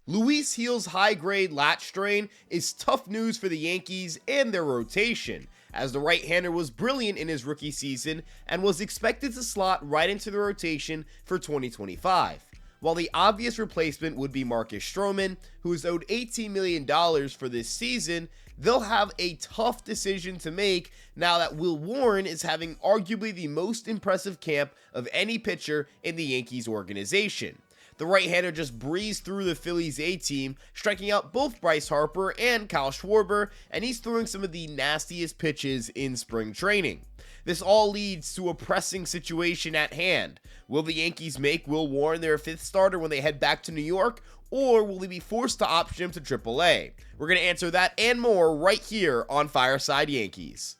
Luis Gil's high-grade lat strain is tough news for the Yankees and their rotation, as the right-hander was brilliant in his rookie season and was expected to slot right into the rotation for 2025. While the obvious replacement would be Marcus Stroman, who is owed $18 million for this season, they'll have a tough decision to make now that Will Warren is having arguably the most impressive camp of any pitcher in the Yankees organization. The right-hander just breezed through the Phillies A-team, striking out both Bryce Harper and Kyle Schwarber, and he's throwing some of the nastiest pitches in spring training. This all leads to a pressing situation at hand. Will the Yankees make Will Warren their fifth starter when they head back to New York, or will they be forced to option him to AAA? We're going to answer that and more right here on Fireside Yankees.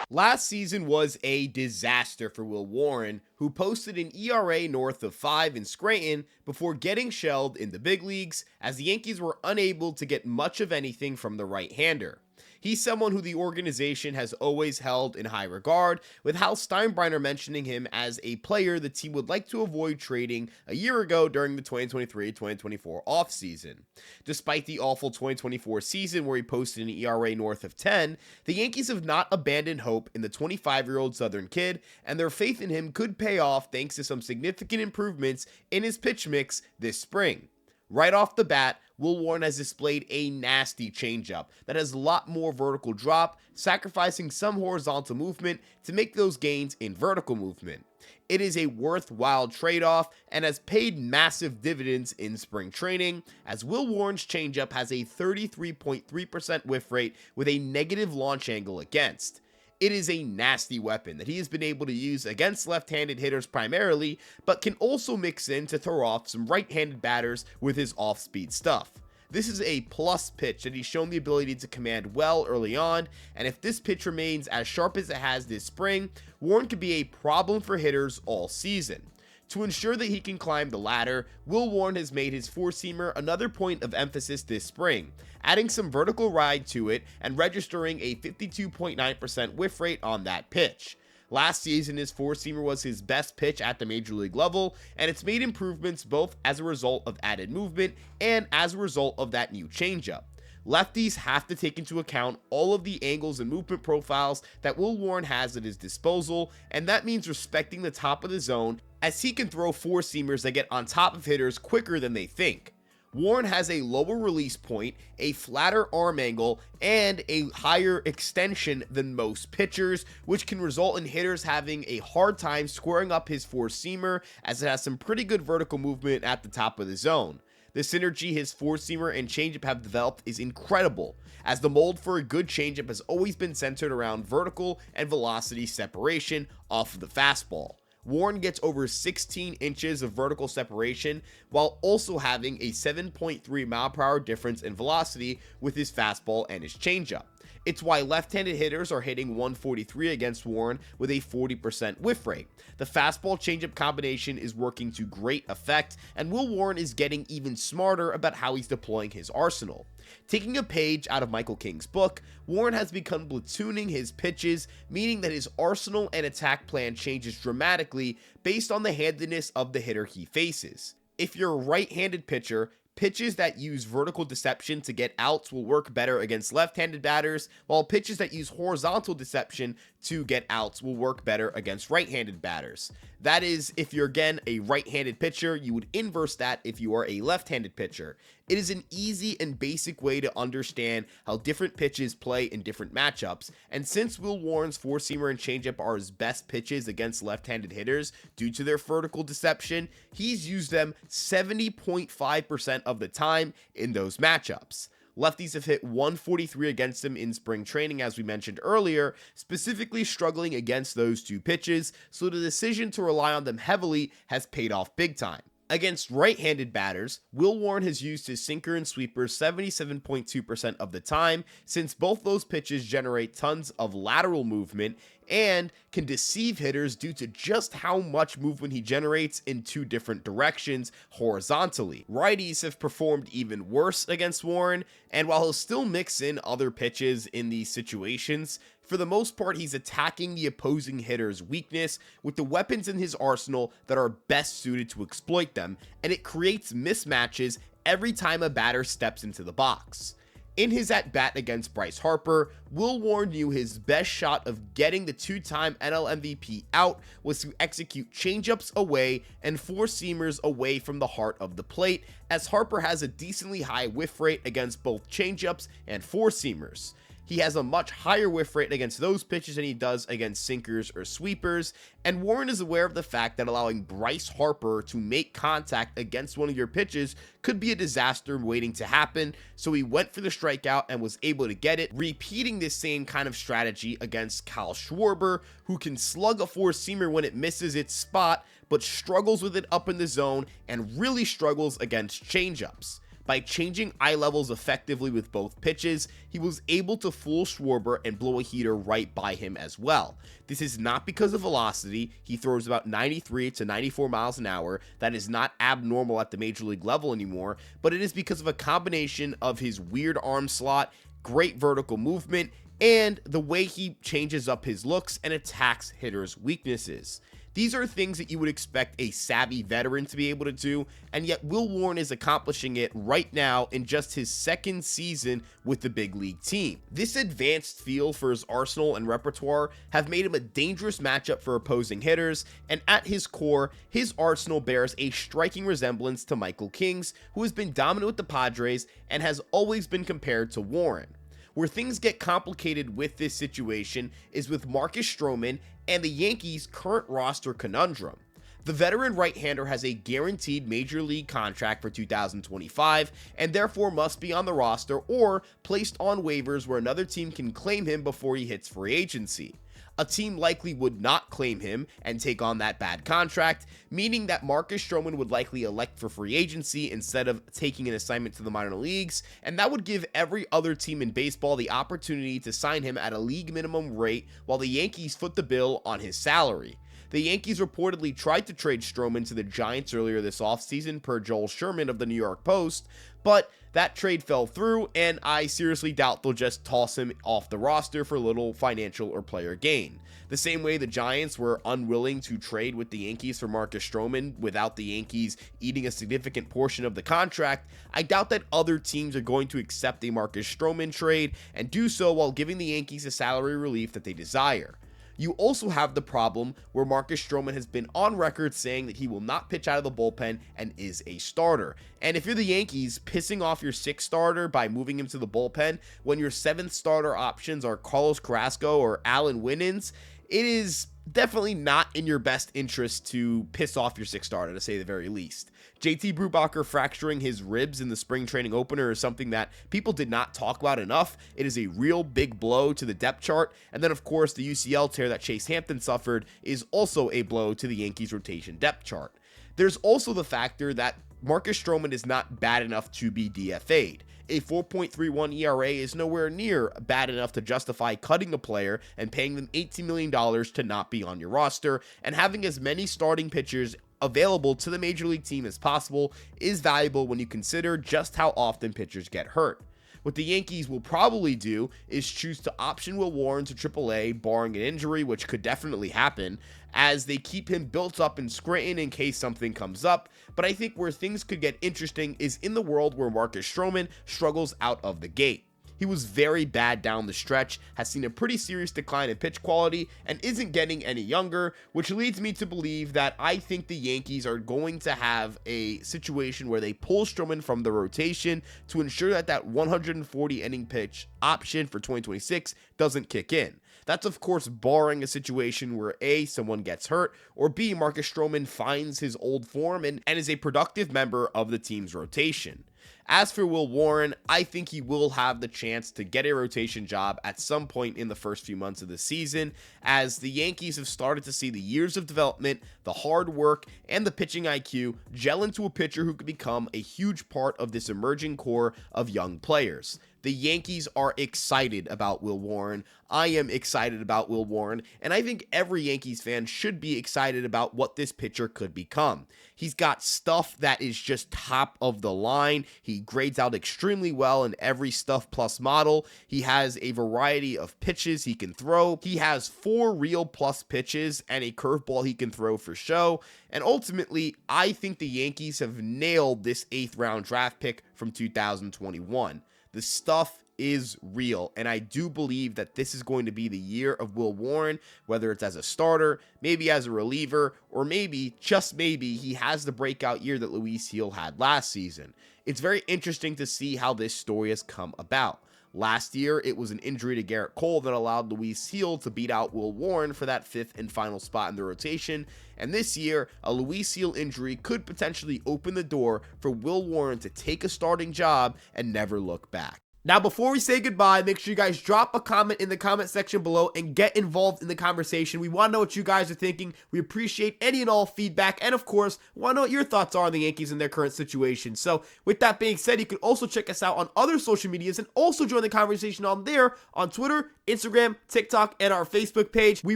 Last season was a disaster for Will Warren, who posted an ERA north of 5 in Scranton before getting shelled in the big leagues, as the Yankees were unable to get much of anything from the right-hander. He's someone who the organization has always held in high regard, with Hal Steinbrenner mentioning him as a player the team would like to avoid trading a year ago during the 2023-2024 offseason. Despite the awful 2024 season where he posted an ERA north of 10, the Yankees have not abandoned hope in the 25-year-old Southern kid, and their faith in him could pay off thanks to some significant improvements in his pitch mix this spring. Right off the bat, Will Warren has displayed a nasty changeup that has a lot more vertical drop, sacrificing some horizontal movement to make those gains in vertical movement. It is a worthwhile trade-off and has paid massive dividends in spring training, as Will Warren's changeup has a 33.3% whiff rate with a negative launch angle against. It is a nasty weapon that he has been able to use against left-handed hitters primarily, but can also mix in to throw off some right-handed batters with his off-speed stuff. This is a plus pitch that he's shown the ability to command well early on, and if this pitch remains as sharp as it has this spring, Warren could be a problem for hitters all season. To ensure that he can climb the ladder, Will Warren has made his four-seamer another point of emphasis this spring, adding some vertical ride to it and registering a 52.9% whiff rate on that pitch. Last season, his four-seamer was his best pitch at the major league level, and it's made improvements both as a result of added movement and as a result of that new changeup. Lefties have to take into account all of the angles and movement profiles that Will Warren has at his disposal, and that means respecting the top of the zone, as he can throw four-seamers that get on top of hitters quicker than they think. Warren has a lower release point, a flatter arm angle, and a higher extension than most pitchers, which can result in hitters having a hard time squaring up his four-seamer, as it has some pretty good vertical movement at the top of the zone. The synergy his four-seamer and changeup have developed is incredible, as the mold for a good changeup has always been centered around vertical and velocity separation off of the fastball. Warren gets over 16 inches of vertical separation while also having a 7.3 mile/hour difference in velocity with his fastball and his changeup. It's why left-handed hitters are hitting 143 against Warren with a 40% whiff rate. The fastball changeup combination is working to great effect, and Will Warren is getting even smarter about how he's deploying his arsenal. Taking a page out of Michael King's book, Warren has begun platooning his pitches, meaning that his arsenal and attack plan changes dramatically based on the handedness of the hitter he faces. If you're a right-handed pitcher, pitches that use vertical deception to get outs will work better against left-handed batters, while pitches that use horizontal deception to get outs will work better against right-handed batters. That is, if you're again a right-handed pitcher, you would inverse that if you are a left-handed pitcher. It is an easy and basic way to understand how different pitches play in different matchups, and since Will Warren's four-seamer and changeup are his best pitches against left-handed hitters due to their vertical deception, he's used them 70.5% of the time in those matchups. Lefties have hit 143 against him in spring training, as we mentioned earlier, specifically struggling against those two pitches, so the decision to rely on them heavily has paid off big time. Against right-handed batters, Will Warren has used his sinker and sweeper 77.2% of the time, since both those pitches generate tons of lateral movement, and can deceive hitters due to just how much movement he generates in two different directions horizontally. Righties have performed even worse against Warren, and while he'll still mix in other pitches in these situations, for the most part, he's attacking the opposing hitter's weakness with the weapons in his arsenal that are best suited to exploit them, and it creates mismatches every time a batter steps into the box. In his at-bat against Bryce Harper, Will Warren knew his best shot of getting the two-time NL MVP out was to execute changeups away and four-seamers away from the heart of the plate, as Harper has a decently high whiff rate against both changeups and four-seamers. He has a much higher whiff rate against those pitches than he does against sinkers or sweepers, and Warren is aware of the fact that allowing Bryce Harper to make contact against one of your pitches could be a disaster waiting to happen, so he went for the strikeout and was able to get it, repeating this same kind of strategy against Kyle Schwarber, who can slug a four-seamer when it misses its spot, but struggles with it up in the zone and really struggles against changeups. By changing eye levels effectively with both pitches, he was able to fool Schwarber and blow a heater right by him as well. This is not because of velocity. He throws about 93 to 94 miles an hour. That is not abnormal at the major league level anymore, but it is because of a combination of his weird arm slot, great vertical movement, and the way he changes up his looks and attacks hitters' weaknesses. These are things that you would expect a savvy veteran to be able to do, and yet Will Warren is accomplishing it right now in just his second season with the big league team. This advanced feel for his arsenal and repertoire have made him a dangerous matchup for opposing hitters, and at his core, his arsenal bears a striking resemblance to Michael King's, who has been dominant with the Padres and has always been compared to Warren. Where things get complicated with this situation is with Marcus Stroman and the Yankees' current roster conundrum. The veteran right-hander has a guaranteed major league contract for 2025 and therefore must be on the roster or placed on waivers where another team can claim him before he hits free agency. A team likely would not claim him and take on that bad contract, meaning that Marcus Stroman would likely elect for free agency instead of taking an assignment to the minor leagues, and that would give every other team in baseball the opportunity to sign him at a league minimum rate while the Yankees foot the bill on his salary. The Yankees reportedly tried to trade Stroman to the Giants earlier this offseason per Joel Sherman of the New York Post, but that trade fell through, and I seriously doubt they'll just toss him off the roster for little financial or player gain. The same way the Giants were unwilling to trade with the Yankees for Marcus Stroman without the Yankees eating a significant portion of the contract, I doubt that other teams are going to accept a Marcus Stroman trade and do so while giving the Yankees the salary relief that they desire. You also have the problem where Marcus Stroman has been on record saying that he will not pitch out of the bullpen and is a starter. And if you're the Yankees, pissing off your sixth starter by moving him to the bullpen when your seventh starter options are Carlos Carrasco or Alan Winans, it is definitely not in your best interest to piss off your sixth starter, to say the very least. JT Brubaker fracturing his ribs in the spring training opener is something that people did not talk about enough. It is a real big blow to the depth chart. And then, of course, the UCL tear that Chase Hampton suffered is also a blow to the Yankees rotation depth chart. There's also the factor that Marcus Stroman is not bad enough to be DFA'd. A 4.31 ERA is nowhere near bad enough to justify cutting a player and paying them $18 million to not be on your roster, and having as many starting pitchers available to the major league team as possible is valuable when you consider just how often pitchers get hurt. What the Yankees will probably do is choose to option Will Warren to AAA, barring an injury, which could definitely happen, as they keep him built up in Scranton in case something comes up. But I think where things could get interesting is in the world where Marcus Stroman struggles out of the gate. He was very bad down the stretch, has seen a pretty serious decline in pitch quality, and isn't getting any younger, which leads me to believe that I think the Yankees are going to have a situation where they pull Stroman from the rotation to ensure that that 140 inning pitch option for 2026 doesn't kick in. That's, of course, barring a situation where A, someone gets hurt, or B, Marcus Stroman finds his old form and is a productive member of the team's rotation. As for Will Warren, I think he will have the chance to get a rotation job at some point in the first few months of the season, as the Yankees have started to see the years of development, the hard work, and the pitching IQ gel into a pitcher who could become a huge part of this emerging core of young players. The Yankees are excited about Will Warren. I am excited about Will Warren, and I think every Yankees fan should be excited about what this pitcher could become. He's got stuff that is just top of the line. He grades out extremely well in every stuff plus model. He has a variety of pitches he can throw. He has 4 real plus pitches and a curveball he can throw for show. And ultimately, I think the Yankees have nailed this 8th round draft pick from 2021. The stuff is real, and I do believe that this is going to be the year of Will Warren, whether it's as a starter, maybe as a reliever, or maybe, just maybe, he has the breakout year that Luis Gil had last season. It's very interesting to see how this story has come about. Last year, it was an injury to Garrett Cole that allowed Luis Gil to beat out Will Warren for that 5th and final spot in the rotation. And this year, a Luis Gil injury could potentially open the door for Will Warren to take a starting job and never look back. Now, before we say goodbye, make sure you guys drop a comment in the comment section below and get involved in the conversation. We want to know what you guys are thinking. We appreciate any and all feedback. And of course, we want to know what your thoughts are on the Yankees and their current situation. So with that being said, you can also check us out on other social medias and also join the conversation on there on Twitter, Instagram, TikTok, and our Facebook page. We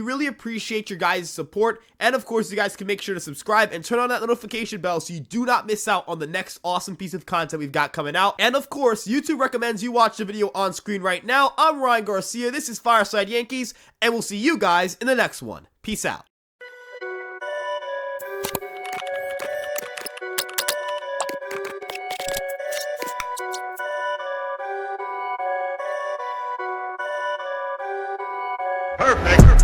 really appreciate your guys' support. And of course, you guys can make sure to subscribe and turn on that notification bell so you do not miss out on the next awesome piece of content we've got coming out. And of course, YouTube recommends you watch the video on screen right now. I'm Ryan Garcia. This is Fireside Yankees, and we'll see you guys in the next one. Peace out. Perfect.